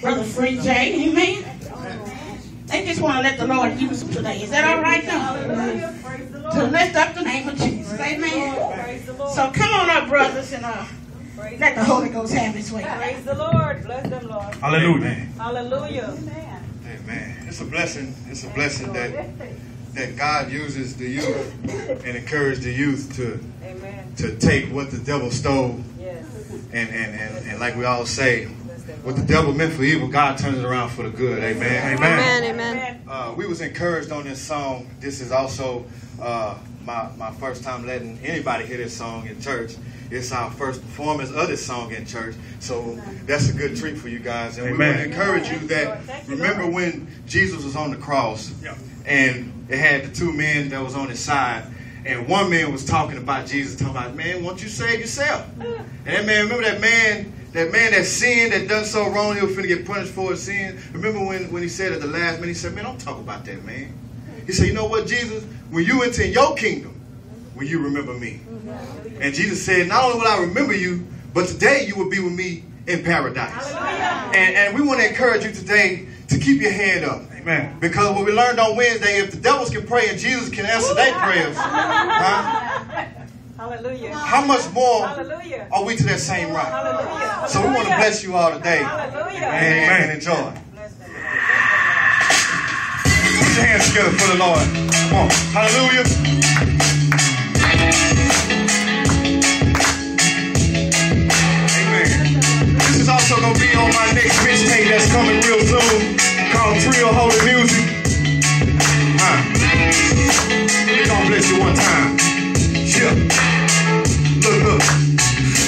Brother Free J, amen. They just want to let the Lord use them today. Is that all right now? To lift up the name of Jesus, amen. So come on up, brothers, and let the Holy Ghost have his way. Praise the Lord. Bless them, Lord. Hallelujah. Hallelujah. Amen. It's a blessing. It's a blessing that God uses the youth and encourage the youth to take what the devil stole. Yes. And like we all say, what the devil meant for evil, God turns it around for the good. Amen. Amen. Amen. We was encouraged on this song. This is also my first time letting anybody hear this song in church. It's our first performance of this song in church. So that's a good treat for you guys. And we want to encourage you that remember when Jesus was on the cross and it had the two men that was on his side. And one man was talking about Jesus, talking about, man, won't you save yourself? And that man, remember that man that sinned, that done so wrong, he was finna get punished for his sin. Remember when he said at the last minute, he said, man, don't talk about that, man. He said, you know what, Jesus? When you enter your kingdom, will you remember me? And Jesus said, not only will I remember you, but today you will be with me in paradise. And we want to encourage you today to keep your hand up. Amen. Because what we learned on Wednesday, if the devils can pray and Jesus can answer their prayers, Hallelujah. How much more are we to that same right? Hallelujah. So we want to bless you all today. Hallelujah. And enjoy. Put your hands together for the Lord. Come on. Hallelujah. This is also going to be on my next mixtape that's coming real soon, called Trill Holy Music. We're going to bless you one time. Look.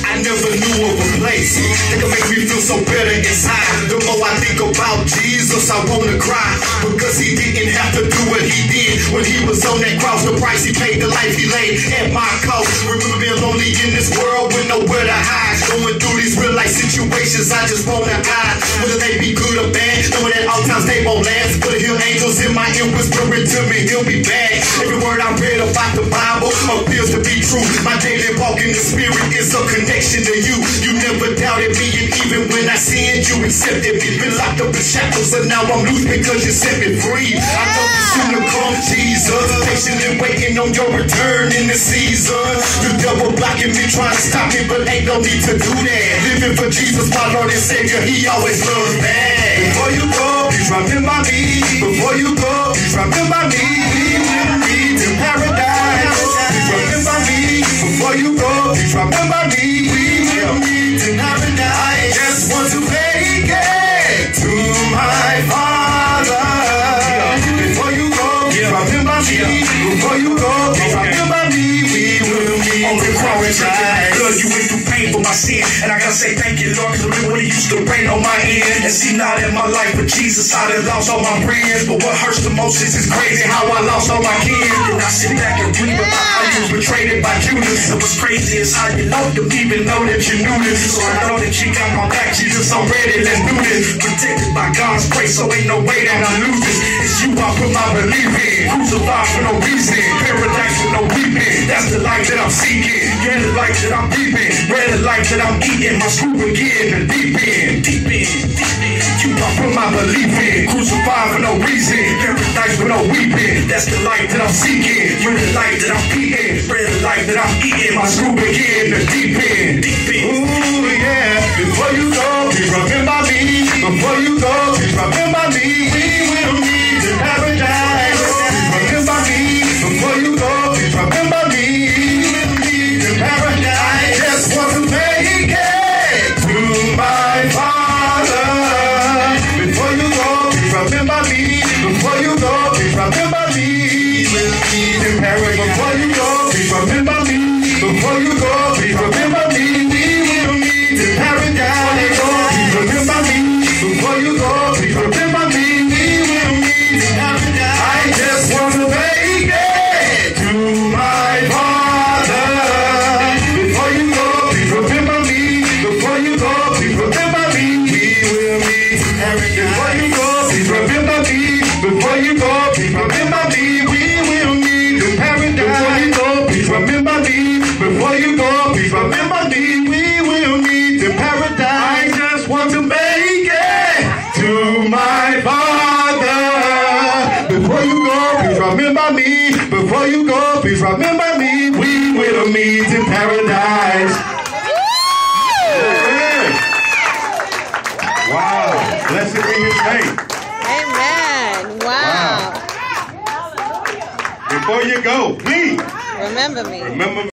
I never knew of a place that could make me feel so better inside. The more I think about Jesus, I want to cry. Because he didn't have to do what he did when he was on that cross. The price he paid, the life he laid at my cost. Remember being lonely in this world with nowhere to hide. Going through these real life situations, I just want to hide. Whether they be good or bad, knowing that all times they won't last. But he'll angels in my ear whispering to me, he'll be back. Every word I read about the Bible appears to be true. My daily walk in the spirit is a connection to you. You never doubted me, and even when I sinned, you accepted me. Been locked up in shackles, and now I'm loose because you set me free. I know you soon to come, Jesus. Patiently waiting on your return in the season. You double blocking me, trying to stop me, but ain't no need to do that. Living for Jesus, my Lord and Savior, he always loves that. Before you go, please remember me. Before you go, please remember me. We will meet in paradise. Please remember me. Before you go, please remember me. We will meet in paradise. I just want to make it to my Father. Before you go, please remember me. Before you go, please remember me. We will meet in paradise. Blood, you went through pain for my sin, and I gotta say thank you, Lord, cause remember when it used to rain on my end. And see, now that my life with Jesus, I done lost all my friends. But what hurts the most is it's crazy how I lost all my kids. And I sit back and dream about how you was betrayed by Judas. And what's crazy is how you loved them, even know that you knew this. So I know that you got my back, Jesus, I'm ready, let's do this. Protected by God's grace, so ain't no way that I lose this. It's you I put my belief in. Crucified for no reason, paradise for no weeping. That's the life that I'm seeking. Yeah, the life that I'm deep in. Bread the life that I'm eating. My screw again and deep in. You I put my belief in. Crucified for no reason. Paradise for no weeping. That's the life that I'm seeking. You're the life that I'm eating. Bread the life that I'm eating. My screw again and deep in. Ooh, yeah. Before you go, please remember me. Before you go, please remember me. We will meet in paradise. Remember me. Before you go, please remember me. We will meet in paradise. I just want to make it to my Father. Before you go, please remember me. Before you go, please remember me. We will meet in paradise. Before you go, please remember me. Before you go, please remember me. We will meet in paradise. Remember me. Before you go, please remember me. We will meet. remember me. Before you go, please remember me. We will meet in paradise. Amen. Wow. Blessed be his name. Amen. Wow. Before you go, please Remember me. remember